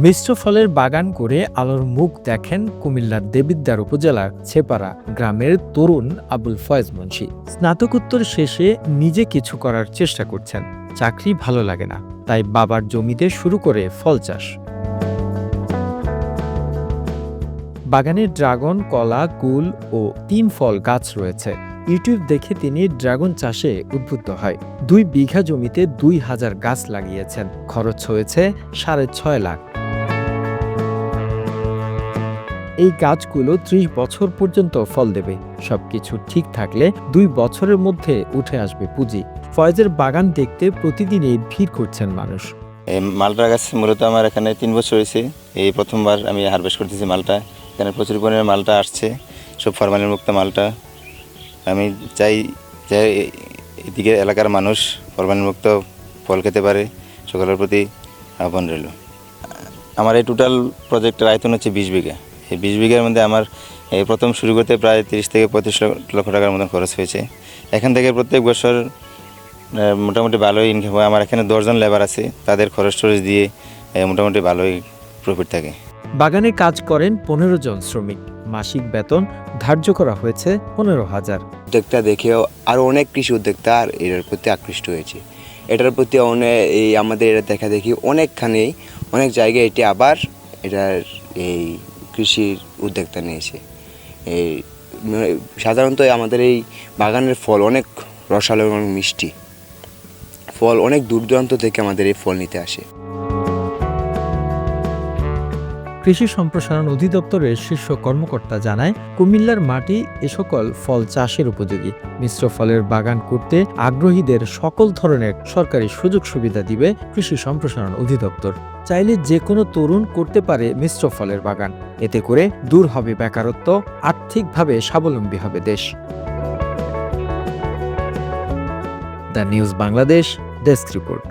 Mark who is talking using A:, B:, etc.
A: মিশ্র ফলের বাগান করে আলোর মুখ দেখেন কুমিল্লার দেবিদ্বার উপজেলার ছেপাড়া গ্রামের তরুণ আবুল ফয়েজ মুন্সি। স্নাতকোত্তর শেষে নিজে কিছু করার চেষ্টা করছেন। চাকরি ভালো লাগে না, তাই বাবার জমিতে শুরু করে ফল চাষ। বাগানে ড্রাগন, কলা, কুল ও ৩ ফল গাছ রয়েছে। ইউটিউব দেখে তিনি ড্রাগন চাষে উদ্বুদ্ধ হয়। ২ বিঘা জমিতে ২,০০০ গাছ লাগিয়েছেন। খরচ হয়েছে ৬.৫ লাখ। এই গাছগুলো ৩০ বছর পর্যন্ত ফল দেবে। সবকিছু ঠিক থাকলে ২ বছরের মধ্যে উঠে আসবে পুঁজি। ফয়েজের বাগান দেখতে প্রতিদিনই ভিড় করছেন মানুষ।
B: এই মালটা গাছ মূলত আমার এখানে 3 বছর হয়েছে। এই প্রথমবার আমি হারভেস্ট করতেছি মালটা। এখানে প্রচুর পরিমাণে মালটা আসছে, সব ফরমালিন মুক্ত মালটা। আমি চাই যে এদিকে এলাকার মানুষ ফরমালিন মুক্ত ফল খেতে পারে, সকলের প্রতি আহ্বান রইল। আমার এই টোটাল প্রজেক্টের আয়তন হচ্ছে 20 বিঘা। এই 20 বিঘার মধ্যে আমার এই প্রথম শুরু করতে প্রায় 30 থেকে 35 লক্ষ টাকার মতো খরচ হয়েছে। এখান থেকে প্রত্যেক বছর মোটামুটি ভালোই ইনকাম হয়। আমার এখানে 10 জন লেবার আছে, তাদের খরচ টরচ দিয়ে মোটামুটি ভালোই প্রফিট থাকে।
A: বাগানে কাজ করেন 15 জন শ্রমিক। মাসিক বেতন ধার্য করা হয়েছে 15,000।
C: উদ্যোক্তা দেখেও আরও অনেক কৃষি উদ্যোক্তা আর এটার প্রতি আকৃষ্ট হয়েছে। এটার প্রতি এই আমাদের এটা দেখা দেখি অনেক জায়গায় এটি আবার এটার এই কৃষির উদ্যোক্তা নিয়েছে। এই সাধারণত আমাদের এই বাগানের ফল অনেক রসালো এবং মিষ্টি। ফল অনেক দূর দূরান্ত থেকে আমাদের এই ফল নিতে আসে।
A: কৃষি সম্প্রসারণ অধিদপ্তরের শীর্ষ কর্মকর্তা জানায়, কুমিল্লার মাটি এ সকল ফল চাষের উপযোগী। মিশ্র ফলের বাগান করতে আগ্রহীদের সকল ধরনের সরকারি সুযোগ সুবিধা দিবে কৃষি সম্প্রসারণ অধিদপ্তর। চাইলে যে কোনো তরুণ করতে পারে মিশ্র ফলের বাগান। এতে করে দূর হবে বেকারত্ব, আর্থিকভাবে স্বাবলম্বী হবে দেশ। The news Bangladesh desk report.